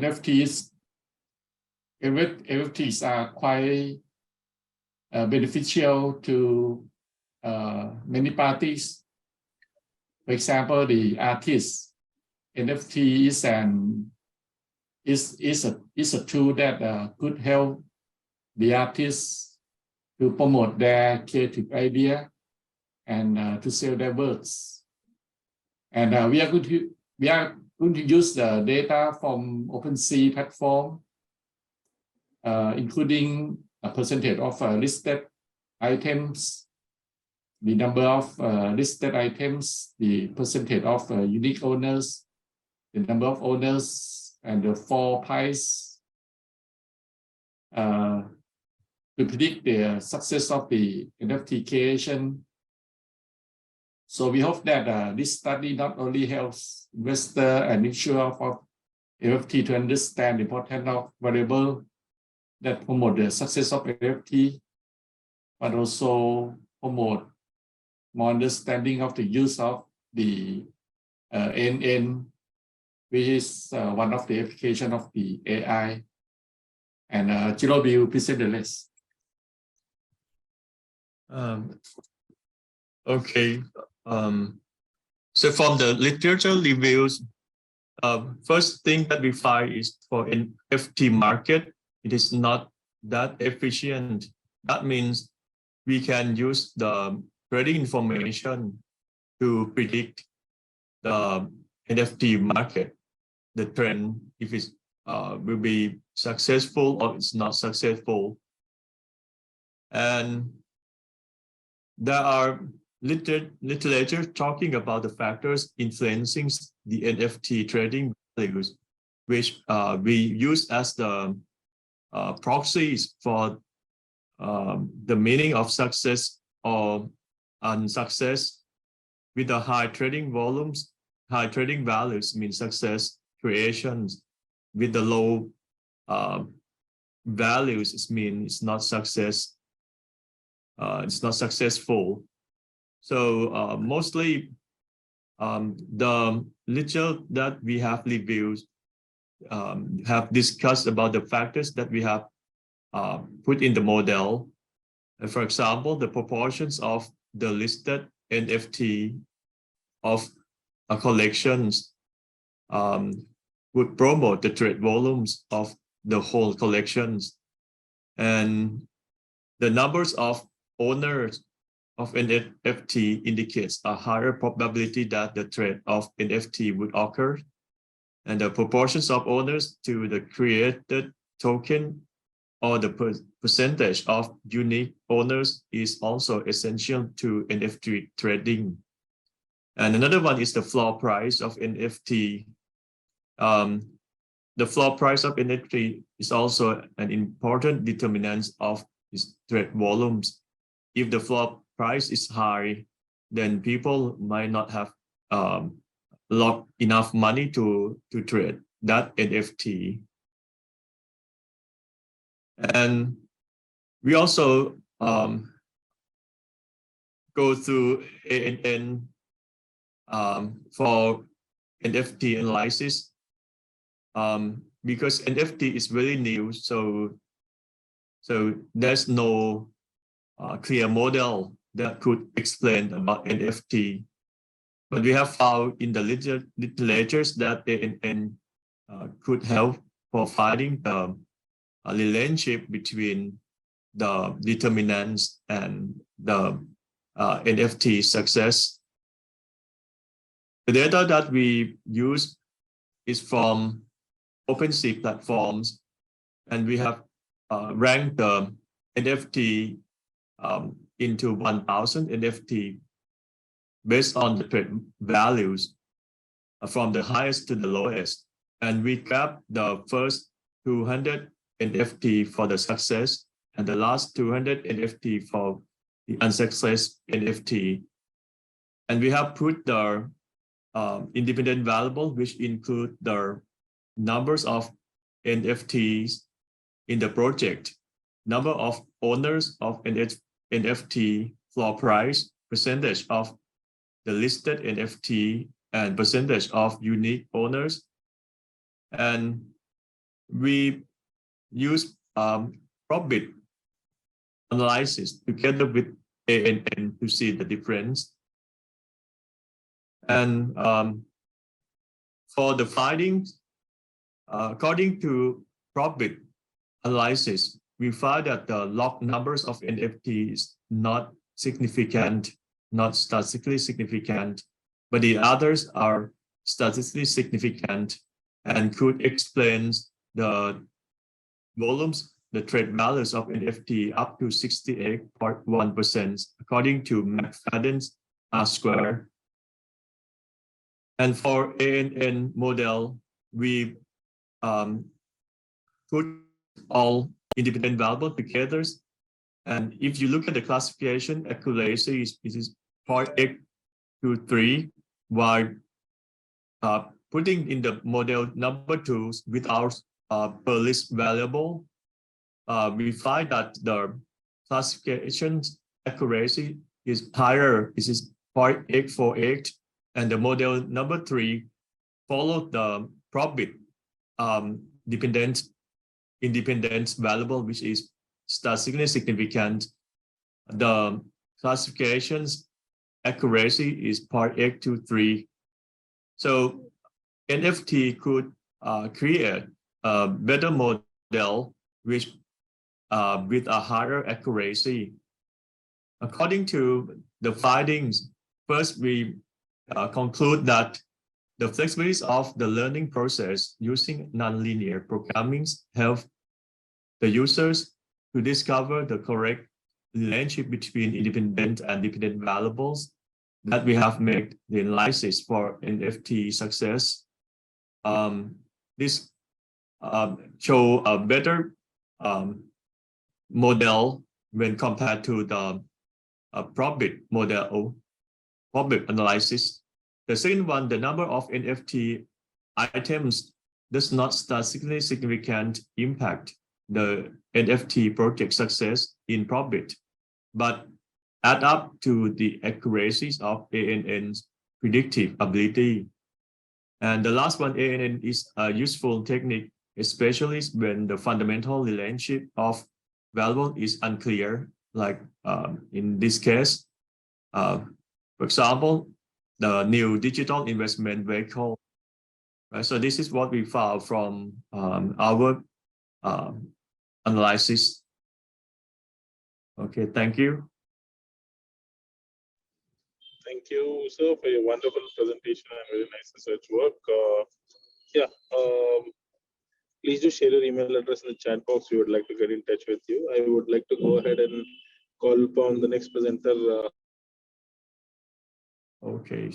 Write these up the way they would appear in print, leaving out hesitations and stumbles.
NFTs are quite beneficial to many parties. For example, the artist NFT is a tool that could help the artists to promote their creative idea and to sell their works. And we are going to use the data from OpenSea platform, including a percentage of listed items, the number of listed items, the percentage of unique owners, the number of owners, and the floor price to predict the success of the NFT creation. So we hope that this study not only helps investor and issuer of NFT to understand the importance of variables that promote the success of NFT, but also promote more understanding of the use of the NN, which is one of the application of the AI. And Chiro will present the rest. Okay. So from the literature reviews, first thing that we find is for NFT market, it is not that efficient. That means we can use the trading information to predict the NFT market, the trend, if it will be successful or it's not successful. And there are literature talking about the factors influencing the NFT trading values, which we use as the proxies for the meaning of success or unsuccess. With the high trading volumes, high trading values mean success creations. With the low values, it means it's not success. It's not successful. So mostly the literature that we have reviewed have discussed about the factors that we have put in the model. For example, the proportions of the listed NFT of collections would promote the trade volumes of the whole collections, and the numbers of owners of an NFT indicates a higher probability that the trade of NFT would occur, and the proportions of owners to the created token or the percentage of unique owners is also essential to NFT trading. And another one is the floor price of NFT. The floor price of NFT is also an important determinant of its trade volumes. If the floor price is high, then people might not have enough money to trade that NFT. And we also go through ANN for NFT analysis because NFT is very new, so there's no clear model that could explain about NFT. But we have found in the literatures that ANN could help for finding the relationship between the determinants and the NFT success. The data that we use is from OpenSea platforms, and we have ranked the NFT into 1,000 NFT based on the trade values from the highest to the lowest. And we grab the first 200 NFT for the success and the last 200 NFT for the unsuccess NFT. And we have put the independent variable, which include the numbers of NFTs in the project, number of owners of NFT, floor price, percentage of the listed NFT, and percentage of unique owners. And we use profit analysis together with ANN to see the difference. And for the findings, according to profit analysis, we find that the log numbers of NFT is not significant, not statistically significant, but the others are statistically significant and could explain the volumes, the trade values of NFT up to 68.1% according to McFadden's R-square. And for ANN model, we put all independent variables together. And if you look at the classification, accuracy is 0.823, while putting in the model number 2 without per list variable, we find that the classification accuracy is higher. This is 0.848, and the model number 3 followed the profit independent variable, which is statistically significant. The classification's accuracy is 0.823. So NFT could create a better model which with a higher accuracy. According to the findings, first we conclude that the flexibility of the learning process using nonlinear programming help the users to discover the correct relationship between independent and dependent variables that we have made the analysis for NFT success. This show a better model when compared to the profit model or profit analysis. The second one, the number of NFT items does not statistically significant impact the NFT project success in profit, but add up to the accuracies of ANN's predictive ability. And the last one, ANN is a useful technique, especially when the fundamental relationship of variable is unclear, like in this case, for example, the new digital investment vehicle. Right? So this is what we found from our analysis. Okay, thank you. Thank you, sir, for your wonderful presentation and very nice research work. Please do share your email address in the chat box. We would like to get in touch with you. I would like to go ahead and call upon the next presenter. Okay,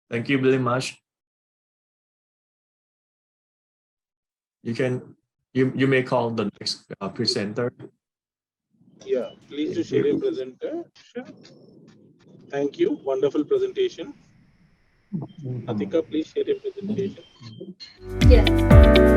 thank you very much. You may call the next presenter. Yeah, please do share your presenter. Sure. Thank you. Wonderful presentation. Atika, please share your presentation. Yes.